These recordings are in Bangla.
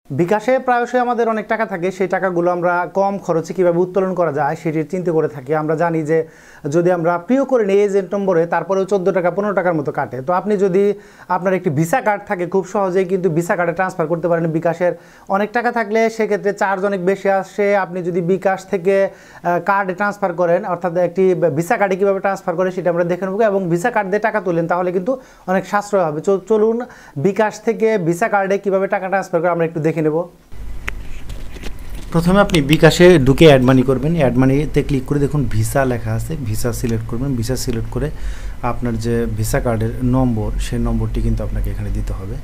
বিকাশে প্রায়শই আমাদের অনেক টাকা থাকে, সেই টাকাগুলো আমরা কম খরচে কীভাবে উত্তোলন করা যায় সেটির চিন্তা করে থাকি। আমরা জানি যে যদি আমরা প্রিয় করে নিই এজেন্ট নম্বরে, তারপরেও 14 টাকা 15 টাকার মতো কাটে। তো আপনি যদি আপনার একটি ভিসা কার্ড থাকে, খুব সহজেই কিন্তু ভিসা কার্ডে ট্রান্সফার করতে পারেন। বিকাশের অনেক টাকা থাকলে সেক্ষেত্রে চার্জ অনেক বেশি আসে। আপনি যদি বিকাশ থেকে কার্ডে ট্রান্সফার করেন, অর্থাৎ একটি ভিসা কার্ডে কীভাবে ট্রান্সফার করে সেটা আমরা দেখে নেব, এবং ভিসা কার্ড দিয়ে টাকা তোলেন তাহলে কিন্তু অনেক সাশ্রয় হবে। চলুন বিকাশ থেকে ভিসা কার্ডে কীভাবে টাকা ট্রান্সফার করে আমরা একটু দেখে নেব। প্রথমে আপনি বিকাশে ঢুকে অ্যাড মানি করবেন। অ্যাড মানিতে ক্লিক করে দেখুন ভিসা লেখা আছে, ভিসা সিলেক্ট করবেন। ভিসা সিলেক্ট করে আপনার যে ভিসা কার্ডের নম্বর, সেই নম্বরটি কিন্তু আপনাকে এখানে দিতে হবে।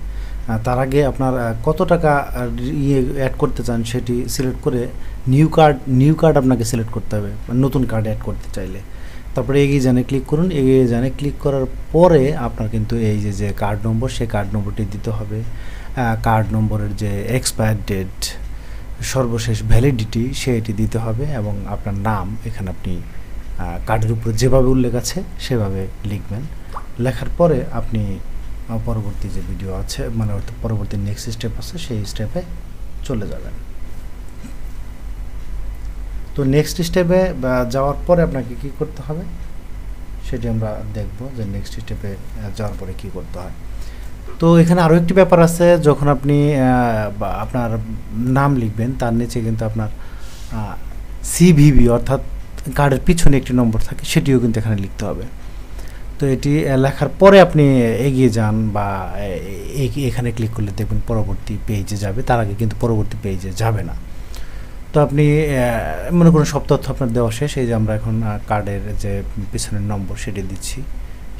তার আগে আপনার কত টাকা অ্যাড করতে চান সেটি সিলেক্ট করে নিউ কার্ড আপনাকে সিলেক্ট করতে হবে, নতুন কার্ড অ্যাড করতে চাইলে। তারপরে এগিয়ে জানে ক্লিক করুন। এগিয়ে জানে ক্লিক করার পরে আপনার কিন্তু এই যে কার্ড নম্বর, সেই কার্ড নম্বরটি দিতে হবে। কার্ড নম্বরের যে এক্সপায়ার ডেট, সর্বশেষ ভ্যালিডিটি, সেটি দিতে হবে, এবং আপনার নাম এখানে আপনি কার্ডের উপরে যেভাবে উল্লেখ আছে সেভাবে লিখবেন। লেখার পরে আপনি পরবর্তী যে ভিডিও আছে, মানে পরবর্তী নেক্সট স্টেপ আছে, সেই স্টেপে চলে যাবেন। তো নেক্সট স্টেপে যাওয়ার পরে আপনাকে কি করতে হবে সেটি আমরা দেখব, যে নেক্সট স্টেপে যাওয়ার পরে কি করতে হয়। তো এখানে আরও একটি ব্যাপার আছে, যখন আপনি আপনার নাম লিখবেন তার নিচে কিন্তু আপনার সিভিভি অর্থাৎ কার্ডের পিছনে একটি নম্বর থাকে, সেটিও কিন্তু এখানে লিখতে হবে। তো এটি লেখার পরে আপনি এগিয়ে যান, বা এখানে ক্লিক করলে দেখবেন পরবর্তী পেজে যাবে। তার আগে কিন্তু পরবর্তী পেজে যাবে না। তো আপনি মনে করুন সব তথ্য আপনার দেওয়া শেষ। এই যে আমরা এখন কার্ডের যে পিছনের নম্বর সেটি দিচ্ছি,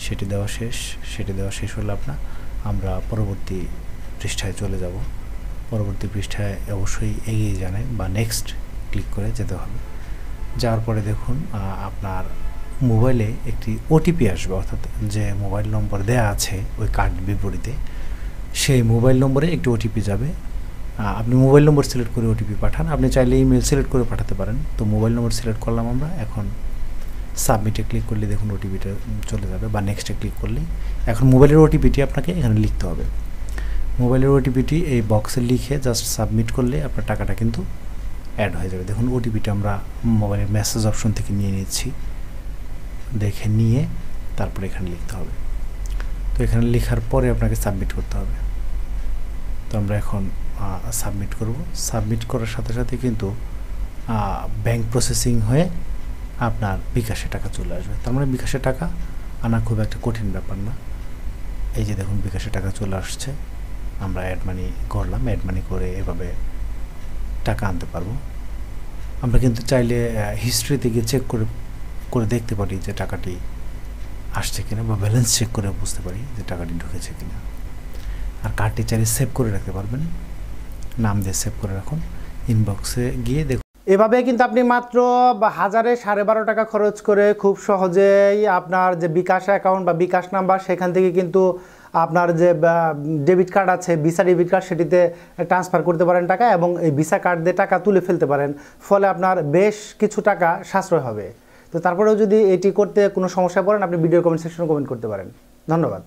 সেটি দেওয়া শেষ হলে আমরা পরবর্তী পৃষ্ঠায় চলে যাব। পরবর্তী পৃষ্ঠায় অবশ্যই এগিয়ে জানে বা নেক্সট ক্লিক করে যেতে হবে। যাওয়ার পরে দেখুন আপনার মোবাইলে একটি ওটিপি আসবে, অর্থাৎ যে মোবাইল নম্বর দেয়া আছে ওই কার্ড বিপরীতে, সেই মোবাইল নম্বরে একটি ওটিপি যাবে। আপনি মোবাইল নম্বর সিলেক্ট করে ওটিপি পাঠান। আপনি চাইলে ইমেল সিলেক্ট করে পাঠাতে পারেন। তো মোবাইল নম্বর সিলেক্ট করলাম আমরা। এখন সাবমিটে ক্লিক করলে দেখুন ওটিপিটা চলে যাবে, বা নেক্সটে ক্লিক করলে। এখন মোবাইলের ওটিপিটি আপনাকে এখানে লিখতে হবে। মোবাইলের ওটিপিটি এই বক্সে লিখে জাস্ট সাবমিট করলে আপনার টাকাটা কিন্তু অ্যাড হয়ে যাবে। দেখুন ওটিপিটা আমরা মোবাইলের মেসেজ অপশন থেকে নিয়ে নিচ্ছি, দেখে নিয়ে তারপরে এখানে লিখতে হবে। তো এখানে লেখার পরে আপনাকে সাবমিট করতে হবে। তো আমরা এখন সাবমিট করব। সাবমিট করার সাথে সাথে কিন্তু ব্যাংক প্রসেসিং হয়ে আপনার বিকাশে টাকা চলে আসবে। তার মানে বিকাশে টাকা আনা খুব একটা কঠিন ব্যাপার না। এই যে দেখুন বিকাশে টাকা চলে আসছে। আমরা অ্যাড মানি করলাম, অ্যাড মানি করে এভাবে টাকা আনতে পারবো। আমরা কিন্তু চাইলে হিস্ট্রিতে গিয়ে চেক করে দেখতে পারি যে টাকাটি আসছে কিনা, বা ব্যালেন্স চেক করে বুঝতে পারি যে টাকাটি ঢুকেছে কিনা। আর কার্ডটি চাইলে সেভ করে রাখতে পারবেন, নাম দিয়ে সেভ করে রাখুন। ইনবক্সে গিয়ে দেখুন। এভাবে কিন্তু আপনি মাত্র 1012 টাকা খরচ করে খুব সহজেই আপনার যে বিকাশ অ্যাকাউন্ট বা বিকাশ নাম্বার, সেখান থেকে কিন্তু আপনার যে ডেবিট কার্ড আছে, ভিসা ডেবিট কার্ড, সেটিতে ট্রান্সফার করতে পারেন টাকা, এবং এই ভিসা কার্ড দিয়ে টাকা তুলে ফেলতে পারেন। ফলে আপনার বেশ কিছু টাকা সাশ্রয় হবে। তো তারপরেও যদি এটি করতে কোনো সমস্যা পড়েন, আপনি ভিডিও কমেন্ট সেকশনে কমেন্ট করতে পারেন। ধন্যবাদ।